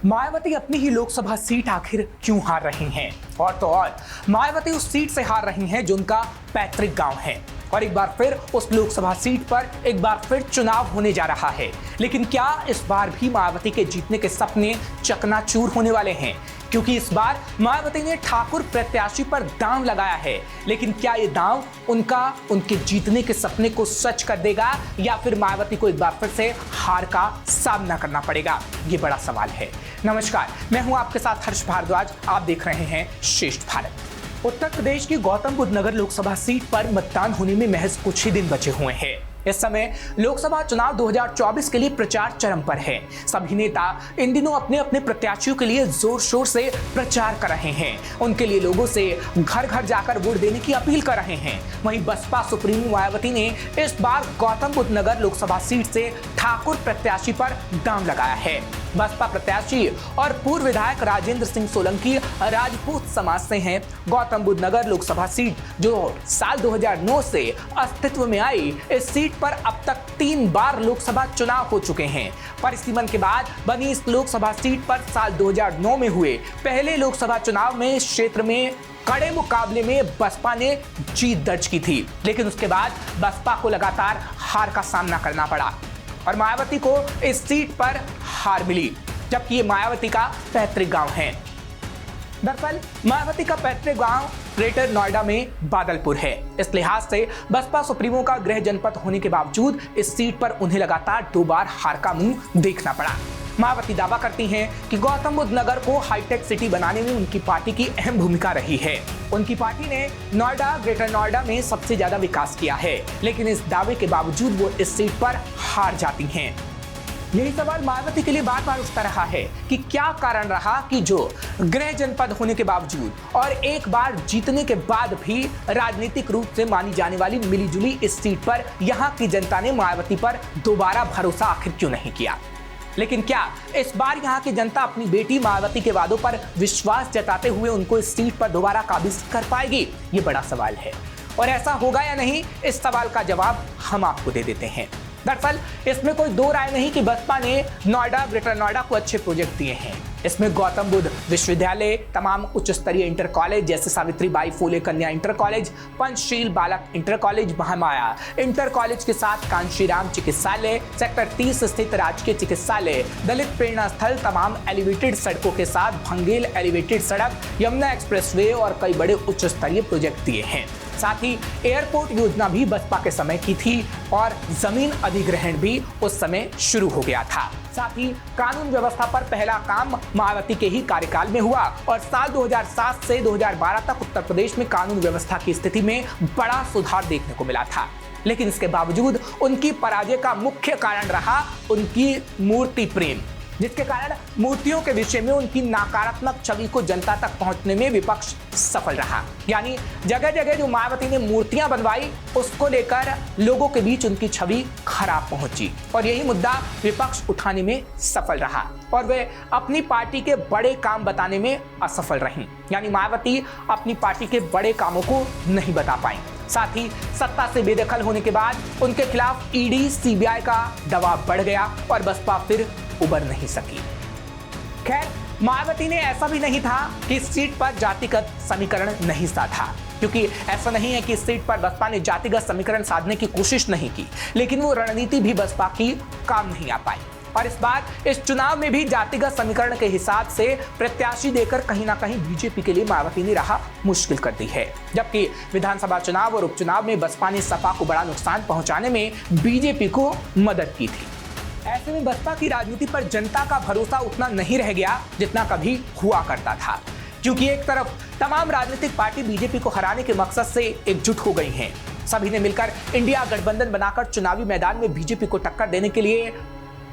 मायावती अपनी ही लोकसभा सीट आखिर क्यों हार रही हैं? और तो और मायावती उस सीट से हार रही हैं जो उनका पैतृक गांव है और एक बार फिर उस लोकसभा सीट पर एक बार फिर चुनाव होने जा रहा है। लेकिन क्या इस बार भी मायावती के जीतने के सपने चकनाचूर होने वाले हैं? क्योंकि इस बार मायावती ने ठाकुर प्रत्याशी पर दांव लगाया है। लेकिन क्या ये दांव उनके जीतने के सपने को सच कर देगा या फिर मायावती को एक बार फिर से हार का सामना करना पड़ेगा? ये बड़ा सवाल है। नमस्कार, मैं हूं आपके साथ हर्ष भारद्वाज। आप देख रहे हैं श्रेष्ठ भारत। उत्तर प्रदेश की गौतम बुद्ध नगर लोकसभा सीट पर मतदान होने में महज कुछ ही दिन बचे हुए हैं। इस समय लोकसभा चुनाव 2024 के लिए प्रचार चरम पर है। सभी नेता इन दिनों अपने अपने प्रत्याशियों के लिए जोर शोर से प्रचार कर रहे हैं। उनके लिए लोगों से घर घर जाकर वोट देने की अपील कर रहे हैं। वहीं बसपा सुप्रीमो मायावती ने इस बार गौतम बुद्ध नगर लोकसभा सीट से ठाकुर प्रत्याशी पर दांव लगाया है। बसपा प्रत्याशी और पूर्व विधायक राजेंद्र सिंह सोलंकी राजपूत समाज से हैं। गौतम बुद्ध नगर लोकसभा सीट जो साल 2009 से अस्तित्व में आई, इस सीट पर अब तक 3 बार लोकसभा चुनाव हो चुके हैं। परिसीमन के बाद बनी इस लोकसभा सीट पर साल 2009 में हुए पहले लोकसभा चुनाव में इस क्षेत्र में कड़े मुकाबले में बसपा ने जीत दर्ज की थी। लेकिन उसके बाद बसपा को लगातार हार का सामना करना पड़ा और मायावती को इस सीट पर हार मिली, जबकि ये मायावती का पैतृक गांव है। दरअसल मायावती का पैतृक गांव ग्रेटर नोएडा में बादलपुर है। इस लिहाज से बसपा सुप्रीमो का गृह जनपद होने के बावजूद इस सीट पर उन्हें लगातार 2 बार हार का मुंह देखना पड़ा। मायावती दावा करती हैं कि गौतम बुद्ध नगर को हाईटेक सिटी बनाने में उनकी पार्टी की अहम भूमिका रही है। उनकी पार्टी ने नोएडा, ग्रेटर नोएडा में सबसे ज्यादा विकास किया है। लेकिन इस दावे के बावजूद वो इस सीट पर हार जाती हैं। यही सवाल मायावती के लिए बार बार उठता रहा है कि क्या कारण रहा कि जो गृह जनपद होने के बावजूद और एक बार जीतने के बाद भी राजनीतिक रूप से मानी जाने वाली मिलीजुली इस सीट पर यहां की जनता ने मायावती पर दोबारा भरोसा आखिर क्यों नहीं किया? लेकिन क्या इस बार यहाँ की जनता अपनी बेटी मायावती के वादों पर विश्वास जताते हुए उनको इस सीट पर दोबारा काबिज कर पाएगी? ये बड़ा सवाल है और ऐसा होगा या नहीं, इस सवाल का जवाब हम आपको दे देते हैं। दरअसल इसमें कोई दो राय नहीं कि बसपा ने नोएडा, ग्रेटर नोएडा को अच्छे प्रोजेक्ट दिए हैं। इसमें गौतम बुद्ध विश्वविद्यालय, तमाम उच्च स्तरीय इंटर कॉलेज जैसे सावित्रीबाई फुले कन्या इंटर कॉलेज, पंचशील बालक inter college, Mahamaya inter college के साथ कांशीराम चिकित्सालय, सेक्टर 30 स्थित राजकीय चिकित्सालय, दलित प्रेरणा स्थल, तमाम एलिवेटेड सड़कों के साथ भंगेल एलिवेटेड सड़क, यमुना एक्सप्रेसवे और कई बड़े उच्च स्तरीय प्रोजेक्ट दिए हैं। साथ ही एयरपोर्ट योजना भी बसपा के समय की थी और जमीन अधिग्रहण भी उस समय शुरू हो गया था। साथ ही कानून व्यवस्था पर पहला काम मायावती के ही कार्यकाल में हुआ और साल 2007 से 2012 तक उत्तर प्रदेश में कानून व्यवस्था की स्थिति में बड़ा सुधार देखने को मिला था। लेकिन इसके बावजूद उनकी पराजय का मुख्य कारण रहा उनकी मूर्ति प्रेम, जिसके कारण मूर्तियों के विषय में उनकी नकारात्मक छवि को जनता तक पहुंचने में विपक्ष सफल रहा। यानी जगह जगह जो मायावती ने मूर्तियां बनवाई, उसको लेकर लोगों के बीच उनकी छवि खराब पहुंची और यही मुद्दा विपक्ष उठाने में सफल रहा और वे अपनी पार्टी के बड़े काम बताने में असफल रहीं। यानी मायावती अपनी पार्टी के बड़े कामों को नहीं बता पाई। साथ ही सत्ता से बेदखल होने के बाद उनके खिलाफ ईडी, सीबीआई का दबाव बढ़ गया और बसपा फिर उबर नहीं सकी। खैर, मायावती ने ऐसा भी नहीं था कि इस सीट पर जातिगत समीकरण नहीं साधा, क्योंकि ऐसा नहीं है कि इस सीट पर बसपा ने जातिगत समीकरण साधने की कोशिश नहीं की, लेकिन वो रणनीति भी बसपा की काम नहीं आ पाई और इस बार इस चुनाव में भी जातिगत समीकरण के हिसाब से प्रत्याशी देकर कहीं ना कहीं बीजेपी के लिए मायावती ने राह मुश्किल कर दी है। जबकि विधानसभा चुनाव और उपचुनाव में बसपा ने सपा को बड़ा नुकसान पहुंचाने में बीजेपी को मदद की थी। ऐसे में बसपा की राजनीति पर जनता का भरोसा उतना नहीं रह गया जितना कभी हुआ करता था, क्योंकि एक तरफ तमाम राजनीतिक पार्टी बीजेपी को हराने के मकसद से एकजुट हो गई हैं। सभी ने मिलकर इंडिया गठबंधन बनाकर चुनावी मैदान में बीजेपी को टक्कर देने के लिए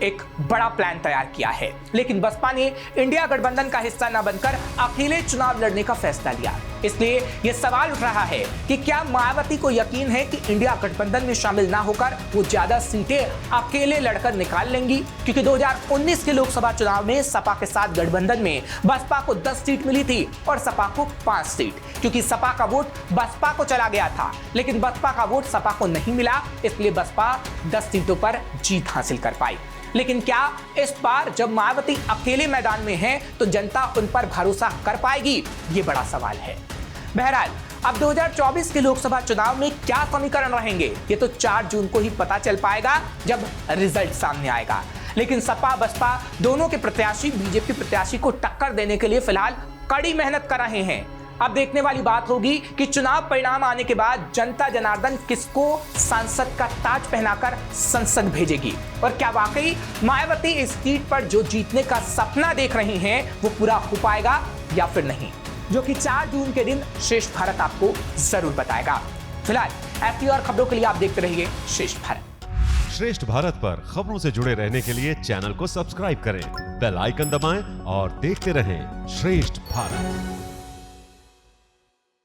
एक बड़ा प्लान तैयार किया है। लेकिन बसपा ने इंडिया गठबंधन का हिस्सा न बनकर अकेले चुनाव लड़ने का फैसला लिया। इसलिए यह सवाल उठ रहा है कि क्या मायावती को यकीन है कि इंडिया गठबंधन में शामिल ना होकर वो ज्यादा सीटें अकेले लड़कर निकाल लेंगी? क्योंकि 2019 के लोकसभा चुनाव में सपा के साथ गठबंधन में बसपा को 10 सीट मिली थी और सपा को 5 सीट, क्योंकि सपा का वोट बसपा को चला गया था, लेकिन बसपा का वोट सपा को नहीं मिला। इसलिए बसपा 10 सीटों पर जीत हासिल कर पाई। लेकिन क्या इस बार जब मायावती अकेले मैदान में हैं तो जनता उन पर भरोसा कर पाएगी, ये बड़ा सवाल है। बहरहाल अब 2024 के लोकसभा चुनाव में क्या समीकरण रहेंगे ये तो 4 जून को ही पता चल पाएगा जब रिजल्ट सामने आएगा। लेकिन सपा बसपा दोनों के प्रत्याशी बीजेपी प्रत्याशी को टक्कर देने के लिए फिलहाल कड़ी मेहनत कर रहे हैं। अब देखने वाली बात होगी कि चुनाव परिणाम आने के बाद जनता जनार्दन किसको सांसद का ताज पहनाकर संसद भेजेगी और क्या वाकई मायावती इस सीट पर जो जीतने का सपना देख रही हैं वो पूरा हो पाएगा या फिर नहीं, जो कि 4 जून के दिन श्रेष्ठ भारत आपको जरूर बताएगा। फिलहाल ऐसी और खबरों के लिए आप देखते रहिए श्रेष्ठ भारत। श्रेष्ठ भारत पर खबरों से जुड़े रहने के लिए चैनल को सब्सक्राइब करें, बेल आइकन दबाएं और देखते रहें श्रेष्ठ भारत।